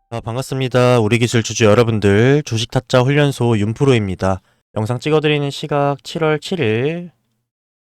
반갑습니다. 우리 기술 주주 여러분들, 주식 타짜 훈련소 윤프로입니다. 영상 찍어드리는 시각 7월 7일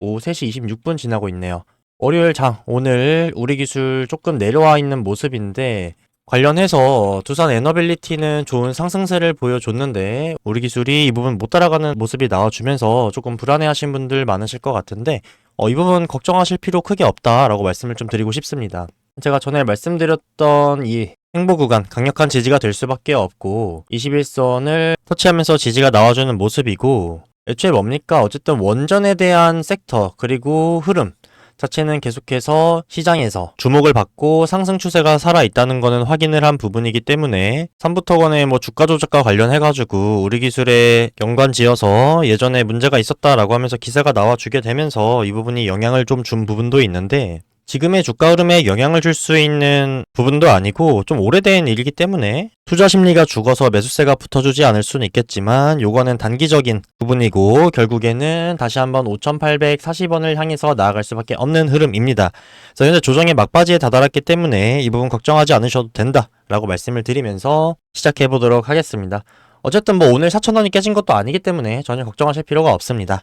오후 3시 26분 지나고 있네요. 월요일 장, 오늘 우리 기술 조금 내려와 있는 모습인데, 관련해서 두산 에너빌리티는 좋은 상승세를 보여줬는데, 우리 기술이 이 부분 못 따라가는 모습이 나와주면서 조금 불안해하신 분들 많으실 것 같은데, 이 부분 걱정하실 필요 크게 없다라고 말씀을 좀 드리고 싶습니다. 제가 전에 말씀드렸던 이 횡보 구간, 강력한 지지가 될 수밖에 없고 21선을 터치하면서 지지가 나와주는 모습이고, 애초에 뭡니까? 어쨌든 원전에 대한 섹터 그리고 흐름 자체는 계속해서 시장에서 주목을 받고 상승 추세가 살아있다는 거는 확인을 한 부분이기 때문에 삼부토건의 주가 조작과 관련해가지고 우리 기술에 연관 지어서 예전에 문제가 있었다라고 하면서 기사가 나와주게 되면서 이 부분이 영향을 좀 준 부분도 있는데, 지금의 주가 흐름에 영향을 줄 수 있는 부분도 아니고 좀 오래된 일이기 때문에 투자 심리가 죽어서 매수세가 붙어주지 않을 수는 있겠지만, 요거는 단기적인 부분이고 결국에는 다시 한번 5,840원을 향해서 나아갈 수밖에 없는 흐름입니다. 그래서 현재 조정의 막바지에 다다랐기 때문에 이 부분 걱정하지 않으셔도 된다 라고 말씀을 드리면서 시작해 보도록 하겠습니다. 어쨌든 오늘 4,000원이 깨진 것도 아니기 때문에 전혀 걱정하실 필요가 없습니다.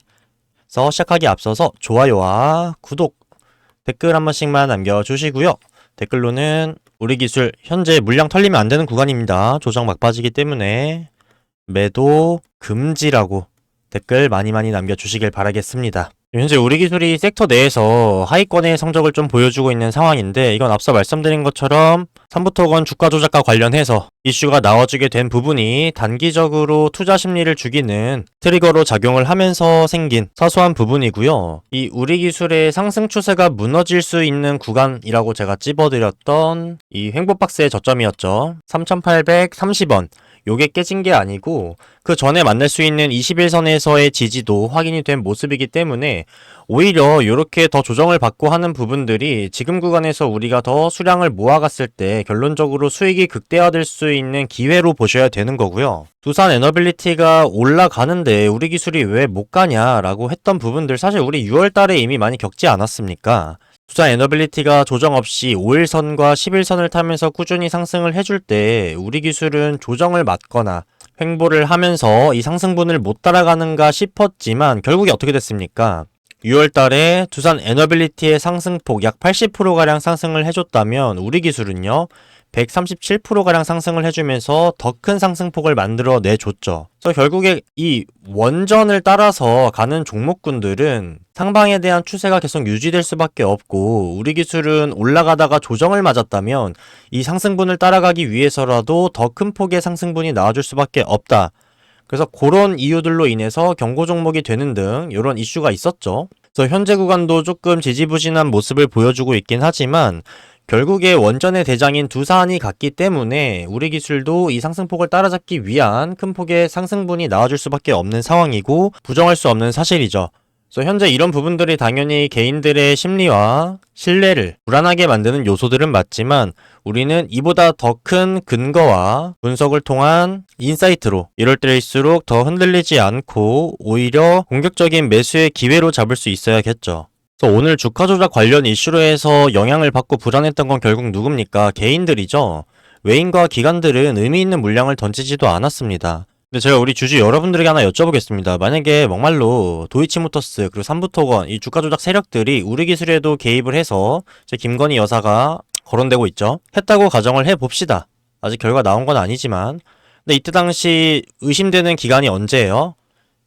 그래서 시작하기 앞서서 좋아요와 구독, 댓글 한 번씩만 남겨주시고요. 댓글로는 우리 기술 현재 물량 털리면 안 되는 구간입니다. 조정 막바지기 때문에 매도 금지라고 댓글 많이 남겨주시길 바라겠습니다. 현재 우리 기술이 섹터 내에서 하위권의 성적을 좀 보여주고 있는 상황인데, 이건 앞서 말씀드린 것처럼 삼부토건 주가 조작과 관련해서 이슈가 나와주게 된 부분이 단기적으로 투자 심리를 죽이는 트리거로 작용을 하면서 생긴 사소한 부분이고요. 이 우리 기술의 상승 추세가 무너질 수 있는 구간이라고 제가 찝어드렸던 이 횡보박스의 저점이었죠. 3,830원. 요게 깨진 게 아니고 그 전에 만날 수 있는 21선에서의 지지도 확인이 된 모습이기 때문에, 오히려 이렇게 더 조정을 받고 하는 부분들이 지금 구간에서 우리가 더 수량을 모아갔을 때 결론적으로 수익이 극대화될 수 있는 기회로 보셔야 되는 거고요. 두산 에너빌리티가 올라가는데 우리 기술이 왜 못 가냐라고 했던 부분들, 사실 우리 6월달에 이미 많이 겪지 않았습니까? 두산 에너빌리티가 조정 없이 5일선과 11선을 타면서 꾸준히 상승을 해줄 때 우리 기술은 조정을 맞거나 횡보를 하면서 이 상승분을 못 따라가는가 싶었지만, 결국에 어떻게 됐습니까? 6월달에 두산 에너빌리티의 상승폭 약 80%가량 상승을 해줬다면 우리 기술은요 137%가량 상승을 해주면서 더 큰 상승폭을 만들어 내줬죠. 그래서 결국에 이 원전을 따라서 가는 종목군들은 상방에 대한 추세가 계속 유지될 수밖에 없고, 우리 기술은 올라가다가 조정을 맞았다면 이 상승분을 따라가기 위해서라도 더 큰 폭의 상승분이 나와줄 수밖에 없다. 그래서 그런 이유들로 인해서 경고 종목이 되는 등 이런 이슈가 있었죠. 그래서 현재 구간도 조금 지지부진한 모습을 보여주고 있긴 하지만, 결국에 원전의 대장인 두산이 갔기 때문에 우리 기술도 이 상승폭을 따라잡기 위한 큰 폭의 상승분이 나와줄 수밖에 없는 상황이고 부정할 수 없는 사실이죠. 그래서 현재 이런 부분들이 당연히 개인들의 심리와 신뢰를 불안하게 만드는 요소들은 맞지만, 우리는 이보다 더 큰 근거와 분석을 통한 인사이트로 이럴 때일수록 더 흔들리지 않고 오히려 공격적인 매수의 기회로 잡을 수 있어야겠죠. 그래서 오늘 주가 조작 관련 이슈로 해서 영향을 받고 불안했던 건 결국 누굽니까? 개인들이죠. 외인과 기관들은 의미 있는 물량을 던지지도 않았습니다. 근데 제가 우리 주주 여러분들에게 하나 여쭤보겠습니다. 만약에 막말로 도이치모터스 그리고 삼부토건 이 주가 조작 세력들이 우리 기술에도 개입을 해서 제 김건희 여사가 거론되고 있죠. 했다고 가정을 해봅시다. 아직 결과 나온 건 아니지만. 근데 이때 당시 의심되는 기간이 언제예요?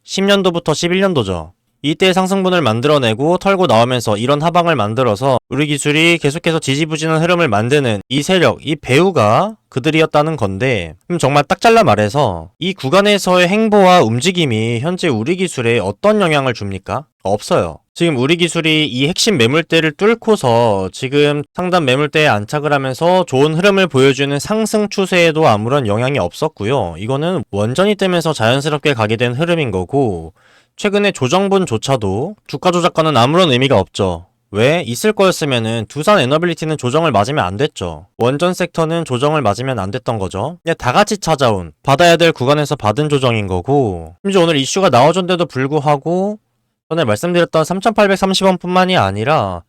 10년도부터 11년도죠. 이때 상승분을 만들어내고 털고 나오면서 이런 하방을 만들어서 우리 기술이 계속해서 지지부진한 흐름을 만드는 이 세력, 이 배우가 그들이었다는 건데, 그럼 정말 딱 잘라 말해서 이 구간에서의 행보와 움직임이 현재 우리 기술에 어떤 영향을 줍니까? 없어요. 지금 우리 기술이 이 핵심 매물대를 뚫고서 지금 상단 매물대에 안착을 하면서 좋은 흐름을 보여주는 상승 추세에도 아무런 영향이 없었고요. 이거는 원전이 뜨면서 자연스럽게 가게 된 흐름인 거고, 최근에 조정분조차도 주가 조작과는 아무런 의미가 없죠. 왜? 있을 거였으면은 두산 에너빌리티는 조정을 맞으면 안 됐죠. 원전 섹터는 조정을 맞으면 안 됐던 거죠. 그냥 다 같이 찾아온 받아야 될 구간에서 받은 조정인 거고, 심지어 오늘 이슈가 나와준데도 불구하고 전에 말씀드렸던 3,830원 뿐만이 아니라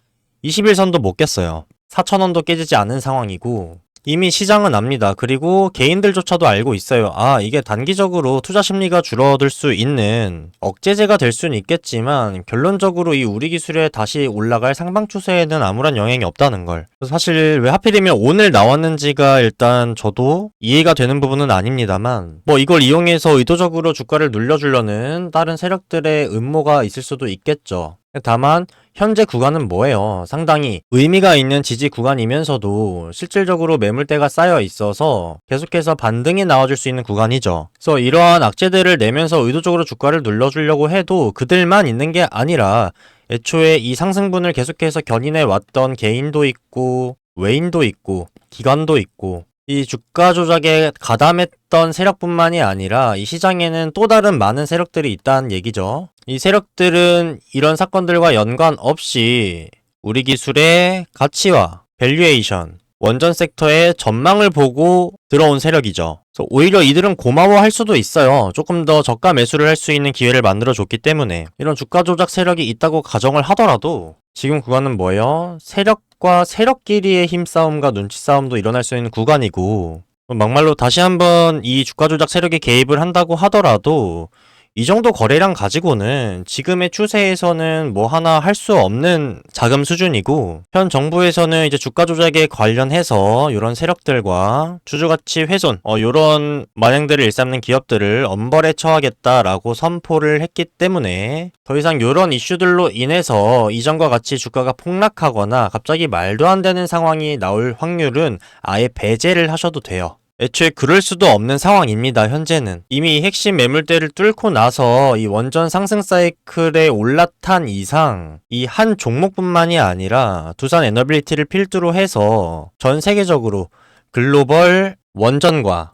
21선도 못 깼어요. 4,000원도 깨지지 않은 상황이고, 이미 시장은 압니다. 그리고 개인들조차도 알고 있어요. 아, 이게 단기적으로 투자 심리가 줄어들 수 있는 억제제가 될 수는 있겠지만 결론적으로 이 우리 기술에 다시 올라갈 상방 추세에는 아무런 영향이 없다는 걸. 사실 왜 하필이면 오늘 나왔는지가 일단 저도 이해가 되는 부분은 아닙니다만 뭐 이걸 이용해서 의도적으로 주가를 눌려주려는 다른 세력들의 음모가 있을 수도 있겠죠. 다만 현재 구간은 뭐예요? 상당히 의미가 있는 지지 구간이면서도 실질적으로 매물대가 쌓여 있어서 계속해서 반등이 나와줄 수 있는 구간이죠. 그래서 이러한 악재들을 내면서 의도적으로 주가를 눌러주려고 해도 그들만 있는 게 아니라 애초에 이 상승분을 계속해서 견인해 왔던 개인도 있고 외인도 있고 기관도 있고 이 주가 조작에 가담했던 세력뿐만이 아니라 이 시장에는 또 다른 많은 세력들이 있다는 얘기죠. 이 세력들은 이런 사건들과 연관 없이 우리 기술의 가치와 밸류에이션, 원전 섹터의 전망을 보고 들어온 세력이죠. 그래서 오히려 이들은 고마워할 수도 있어요. 조금 더 저가 매수를 할 수 있는 기회를 만들어줬기 때문에. 이런 주가 조작 세력이 있다고 가정을 하더라도 지금 구간은 뭐예요? 세력과 세력끼리의 힘싸움과 눈치싸움도 일어날 수 있는 구간이고 막말로 다시 한번 이 주가 조작 세력이 개입을 한다고 하더라도 이 정도 거래량 가지고는 지금의 추세에서는 뭐 하나 할 수 없는 자금 수준이고 현 정부에서는 이제 주가 조작에 관련해서 이런 세력들과 주주가치 훼손 이런 만행들을 일삼는 기업들을 엄벌에 처하겠다라고 선포를 했기 때문에 더 이상 이런 이슈들로 인해서 이전과 같이 주가가 폭락하거나 갑자기 말도 안 되는 상황이 나올 확률은 아예 배제를 하셔도 돼요. 애초에 그럴 수도 없는 상황입니다. 현재는 이미 핵심 매물대를 뚫고 나서 이 원전 상승 사이클에 올라탄 이상 이 한 종목뿐만이 아니라 두산 에너빌리티를 필두로 해서 전 세계적으로 글로벌 원전과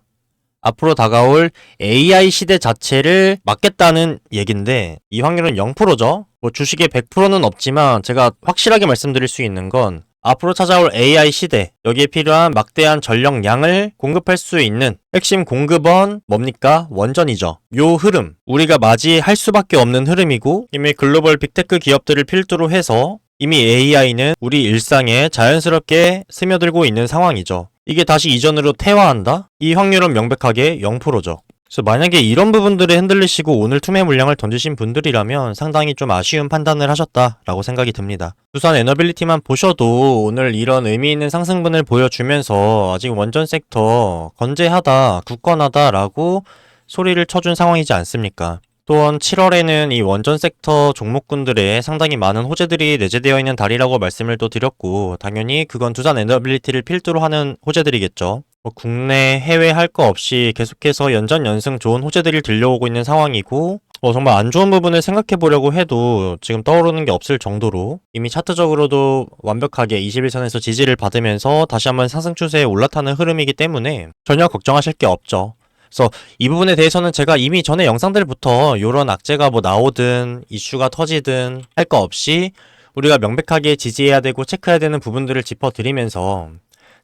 앞으로 다가올 AI 시대 자체를 막겠다는 얘긴데 이 확률은 0%죠. 뭐 주식의 100%는 없지만 제가 확실하게 말씀드릴 수 있는 건 앞으로 찾아올 AI 시대, 여기에 필요한 막대한 전력량을 공급할 수 있는 핵심 공급원 뭡니까? 원전이죠. 요 흐름, 우리가 맞이할 수밖에 없는 흐름이고 이미 글로벌 빅테크 기업들을 필두로 해서 이미 AI는 우리 일상에 자연스럽게 스며들고 있는 상황이죠. 이게 다시 이전으로 퇴화한다? 이 확률은 명백하게 0%죠. 그래서 만약에 이런 부분들에 흔들리시고 오늘 투매 물량을 던지신 분들이라면 상당히 좀 아쉬운 판단을 하셨다라고 생각이 듭니다. 두산 에너빌리티만 보셔도 오늘 이런 의미 있는 상승분을 보여주면서 아직 원전 섹터 건재하다, 굳건하다라고 소리를 쳐준 상황이지 않습니까? 또한 7월에는 이 원전 섹터 종목군들에 상당히 많은 호재들이 내재되어 있는 달이라고 말씀을 또 드렸고 당연히 그건 두산 에너빌리티를 필두로 하는 호재들이겠죠. 국내 해외 할 거 없이 계속해서 연전연승 좋은 호재들이 들려오고 있는 상황이고 정말 안 좋은 부분을 생각해 보려고 해도 지금 떠오르는 게 없을 정도로 이미 차트적으로도 완벽하게 21선에서 지지를 받으면서 다시 한번 상승 추세에 올라타는 흐름이기 때문에 전혀 걱정하실 게 없죠. 그래서 이 부분에 대해서는 제가 이미 전에 영상들부터 이런 악재가 뭐 나오든 이슈가 터지든 할 거 없이 우리가 명백하게 지지해야 되고 체크해야 되는 부분들을 짚어드리면서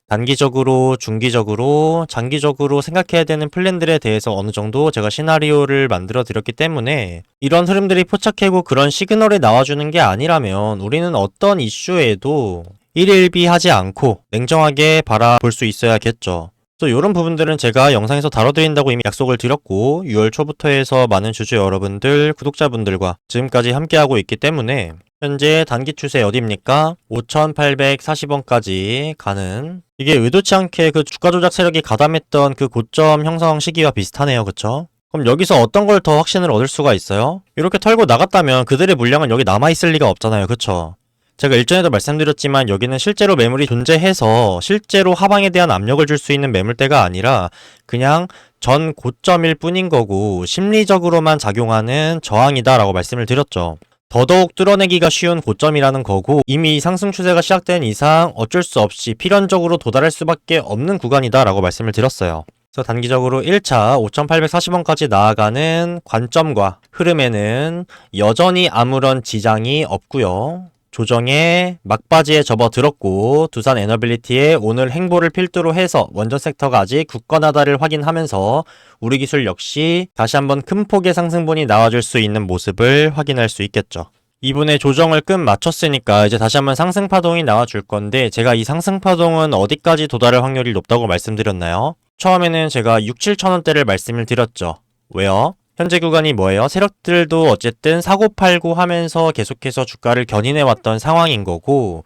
단기적으로, 중기적으로, 장기적으로 생각해야 되는 플랜들에 대해서 어느 정도 제가 시나리오를 만들어 드렸기 때문에 이런 흐름들이 포착되고 그런 시그널이 나와주는 게 아니라면 우리는 어떤 이슈에도 일일비하지 않고 냉정하게 바라볼 수 있어야겠죠. 그래서 이런 부분들은 제가 영상에서 다뤄드린다고 이미 약속을 드렸고 6월 초부터 해서 많은 주주 여러분들, 구독자분들과 지금까지 함께하고 있기 때문에 현재 단기 추세 어디입니까? 5,840원까지 가는 이게 의도치 않게 그 주가 조작 세력이 가담했던 그 고점 형성 시기와 비슷하네요. 그쵸? 그럼 여기서 어떤 걸 더 확신을 얻을 수가 있어요? 이렇게 털고 나갔다면 그들의 물량은 여기 남아있을 리가 없잖아요. 그쵸? 제가 일전에도 말씀드렸지만 여기는 실제로 매물이 존재해서 실제로 하방에 대한 압력을 줄 수 있는 매물대가 아니라 그냥 전 고점일 뿐인 거고 심리적으로만 작용하는 저항이다 라고 말씀을 드렸죠. 더더욱 뚫어내기가 쉬운 고점이라는 거고 이미 상승 추세가 시작된 이상 어쩔 수 없이 필연적으로 도달할 수밖에 없는 구간이다 라고 말씀을 드렸어요. 그래서 단기적으로 1차 5,840원까지 나아가는 관점과 흐름에는 여전히 아무런 지장이 없고요. 조정에 막바지에 접어들었고 두산 에너빌리티의 오늘 행보를 필두로 해서 원전 섹터가 아직 굳건하다를 확인하면서 우리 기술 역시 다시 한번 큰 폭의 상승분이 나와줄 수 있는 모습을 확인할 수 있겠죠. 이분의 조정을 끝 마쳤으니까 이제 다시 한번 상승파동이 나와줄 건데, 제가 이 상승파동은 어디까지 도달할 확률이 높다고 말씀드렸나요? 처음에는 제가 6, 7천원대를 말씀을 드렸죠. 왜요? 현재 구간이 뭐예요? 세력들도 어쨌든 사고팔고 하면서 계속해서 주가를 견인해왔던 상황인 거고,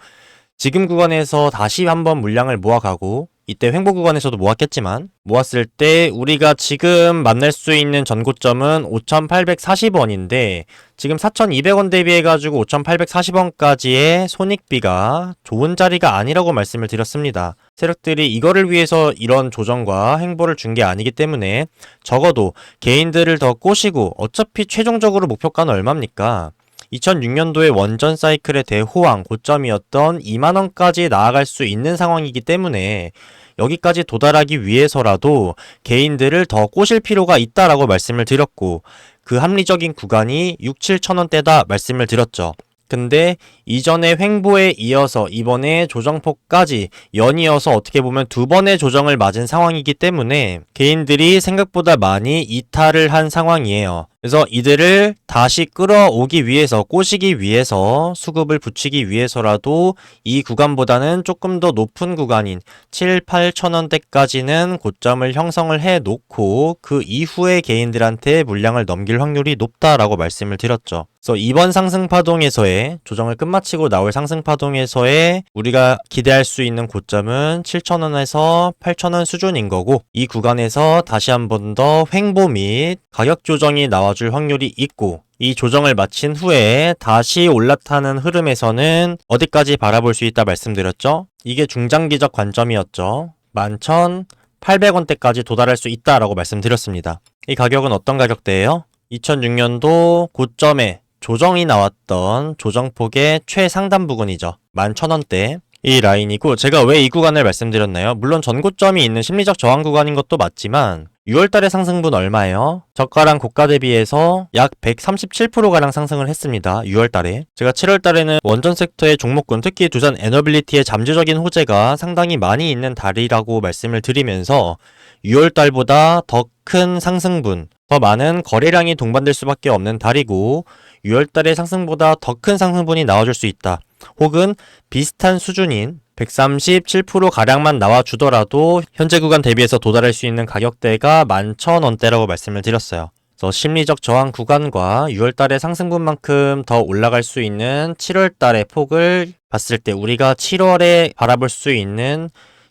지금 구간에서 다시 한번 물량을 모아가고, 이때 횡보 구간에서도 모았겠지만, 모았을 때 우리가 지금 만날 수 있는 전고점은 5,840원인데 지금 4,200원 대비해가지고 5,840원까지의 손익비가 좋은 자리가 아니라고 말씀을 드렸습니다. 세력들이 이거를 위해서 이런 조정과 행보를 준 게 아니기 때문에 적어도 개인들을 더 꼬시고, 어차피 최종적으로 목표가는 얼마입니까? 2006년도에 원전 사이클의 대호황 고점이었던 2만원까지 나아갈 수 있는 상황이기 때문에 여기까지 도달하기 위해서라도 개인들을 더 꼬실 필요가 있다라고 말씀을 드렸고, 그 합리적인 구간이 6, 7천원대다 말씀을 드렸죠. 근데 이전의 횡보에 이어서 이번에 조정폭까지 연이어서 어떻게 보면 두 번의 조정을 맞은 상황이기 때문에 개인들이 생각보다 많이 이탈을 한 상황이에요. 그래서 이들을 다시 끌어오기 위해서, 꼬시기 위해서, 수급을 붙이기 위해서라도 이 구간보다는 조금 더 높은 구간인 7, 8천원대까지는 고점을 형성을 해 놓고 그 이후에 개인들한테 물량을 넘길 확률이 높다라고 말씀을 드렸죠. 그래서 이번 상승파동에서의 조정을 끝마치고 나올 상승파동에서의 우리가 기대할 수 있는 고점은 7천원에서 8천원 수준인 거고, 이 구간에서 다시 한 번 더 횡보 및 가격 조정이 나와줄 확률이 있고, 이 조정을 마친 후에 다시 올라타는 흐름에서는 어디까지 바라볼 수 있다 말씀드렸죠? 이게 중장기적 관점이었죠. 11,800원대까지 도달할 수 있다라고 말씀드렸습니다. 이 가격은 어떤 가격대예요? 2006년도 고점에 조정이 나왔던 조정폭의 최상단 부근이죠. 11,000원대. 이 라인이고, 제가 왜 이 구간을 말씀드렸나요? 물론 전고점이 있는 심리적 저항 구간인 것도 맞지만 6월달의 상승분 얼마예요? 저가랑 고가 대비해서 약 137%가량 상승을 했습니다. 6월달에. 제가 7월달에는 원전 섹터의 종목군, 특히 두산 에너빌리티의 잠재적인 호재가 상당히 많이 있는 달이라고 말씀을 드리면서 6월달보다 더 큰 상승분, 더 많은 거래량이 동반될 수밖에 없는 달이고, 6월달의 상승보다 더 큰 상승분이 나와줄 수 있다. 혹은 비슷한 수준인 137%가량만 나와주더라도 현재 구간 대비해서 도달할 수 있는 가격대가 11,000원대라고 말씀을 드렸어요. 그래서 심리적 저항 구간과 6월달의 상승분만큼 더 올라갈 수 있는 7월달의 폭을 봤을 때 우리가 7월에 바라볼 수 있는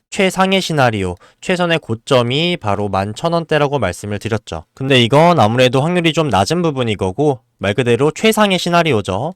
최상의 시나리오, 최선의 고점이 바로 11,000원대라고 말씀을 드렸죠. 근데 이건 아무래도 확률이 좀 낮은 부분이 거고, 말 그대로 최상의 시나리오죠.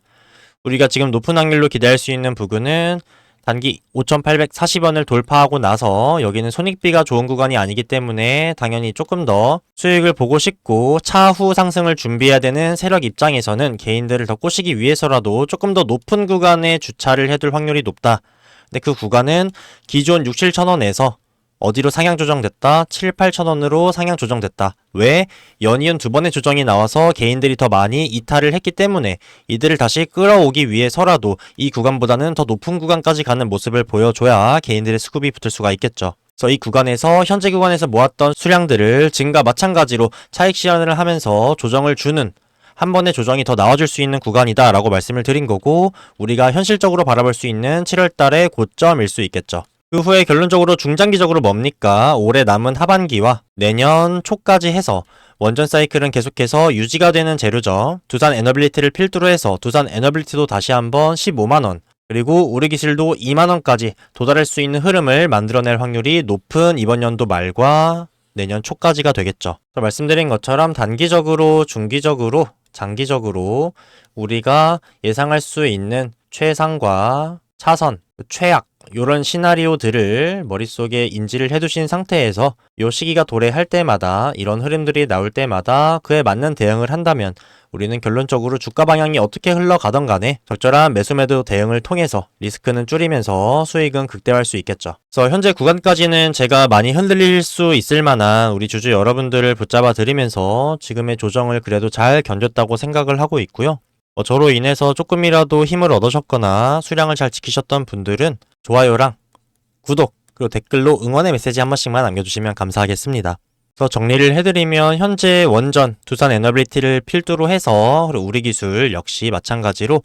우리가 지금 높은 확률로 기대할 수 있는 부분은 단기 5,840원을 돌파하고 나서 여기는 손익비가 좋은 구간이 아니기 때문에 당연히 조금 더 수익을 보고 싶고 차후 상승을 준비해야 되는 세력 입장에서는 개인들을 더 꼬시기 위해서라도 조금 더 높은 구간에 주차를 해둘 확률이 높다. 근데 그 구간은 기존 6, 7천원에서 어디로 상향 조정됐다? 7, 8천원으로 상향 조정됐다. 왜? 연이은 두 번의 조정이 나와서 개인들이 더 많이 이탈을 했기 때문에 이들을 다시 끌어오기 위해서라도 이 구간보다는 더 높은 구간까지 가는 모습을 보여줘야 개인들의 수급이 붙을 수가 있겠죠. 그래서 이 구간에서 현재 구간에서 모았던 수량들을 지금과 마찬가지로 차익 실현을 하면서 조정을 주는 한 번의 조정이 더 나와줄 수 있는 구간이다 라고 말씀을 드린 거고, 우리가 현실적으로 바라볼 수 있는 7월달의 고점일 수 있겠죠. 그 후에 결론적으로 중장기적으로 뭡니까? 올해 남은 하반기와 내년 초까지 해서 원전 사이클은 계속해서 유지가 되는 재료죠. 두산 에너빌리티를 필두로 해서 두산 에너빌리티도 다시 한번 15만원, 그리고 우리기술도 2만원까지 도달할 수 있는 흐름을 만들어낼 확률이 높은 이번 연도 말과 내년 초까지가 되겠죠. 말씀드린 것처럼 단기적으로, 중기적으로, 장기적으로 우리가 예상할 수 있는 최상과 차선, 최악, 요런 시나리오들을 머릿속에 인지를 해두신 상태에서 요 시기가 도래할 때마다, 이런 흐름들이 나올 때마다 그에 맞는 대응을 한다면 우리는 결론적으로 주가 방향이 어떻게 흘러가던 간에 적절한 매수 매도 대응을 통해서 리스크는 줄이면서 수익은 극대화할 수 있겠죠. 그래서 현재 구간까지는 제가 많이 흔들릴 수 있을 만한 우리 주주 여러분들을 붙잡아 드리면서 지금의 조정을 그래도 잘 견뎠다고 생각을 하고 있고요. 저로 인해서 조금이라도 힘을 얻으셨거나 수량을 잘 지키셨던 분들은 좋아요랑 구독, 그리고 댓글로 응원의 메시지 한 번씩만 남겨주시면 감사하겠습니다. 그래서 정리를 해드리면 현재 원전, 두산 에너빌리티를 필두로 해서 그리고 우리 기술 역시 마찬가지로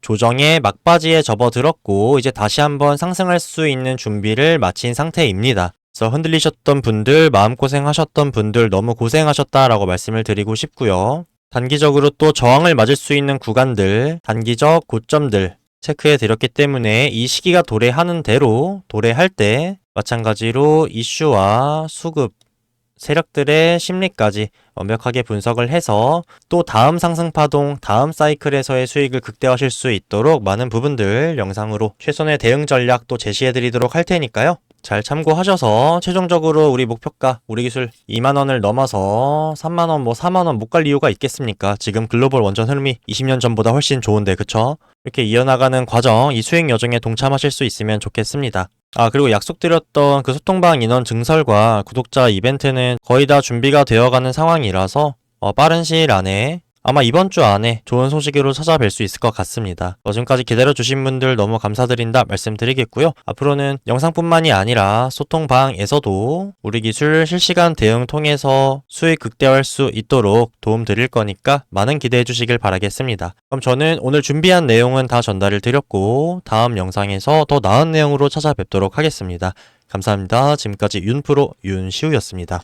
조정의 막바지에 접어들었고 이제 다시 한번 상승할 수 있는 준비를 마친 상태입니다. 그래서 흔들리셨던 분들, 마음고생하셨던 분들 너무 고생하셨다라고 말씀을 드리고 싶고요. 단기적으로 또 저항을 맞을 수 있는 구간들, 단기적 고점들 체크해 드렸기 때문에 이 시기가 도래하는 대로 도래할 때 마찬가지로 이슈와 수급, 세력들의 심리까지 완벽하게 분석을 해서 또 다음 상승파동, 다음 사이클에서의 수익을 극대화하실 수 있도록 많은 부분들 영상으로 최선의 대응 전략 또 제시해 드리도록 할 테니까요. 잘 참고하셔서 최종적으로 우리 목표가, 우리 기술 2만원을 넘어서 3만원, 4만원 못 갈 이유가 있겠습니까? 지금 글로벌 원전 흐름이 20년 전보다 훨씬 좋은데, 그쵸? 이렇게 이어나가는 과정, 이 수익 여정에 동참하실 수 있으면 좋겠습니다. 그리고 약속드렸던 그 소통방 인원 증설과 구독자 이벤트는 거의 다 준비가 되어가는 상황이라서 빠른 시일 안에 아마 이번 주 안에 좋은 소식으로 찾아뵐 수 있을 것 같습니다. 지금까지 기다려주신 분들 너무 감사드린다 말씀드리겠고요. 앞으로는 영상뿐만이 아니라 소통방에서도 우리 기술 실시간 대응 통해서 수익 극대화할 수 있도록 도움 드릴 거니까 많은 기대해 주시길 바라겠습니다. 그럼 저는 오늘 준비한 내용은 다 전달을 드렸고 다음 영상에서 더 나은 내용으로 찾아뵙도록 하겠습니다. 감사합니다. 지금까지 윤프로 윤시우였습니다.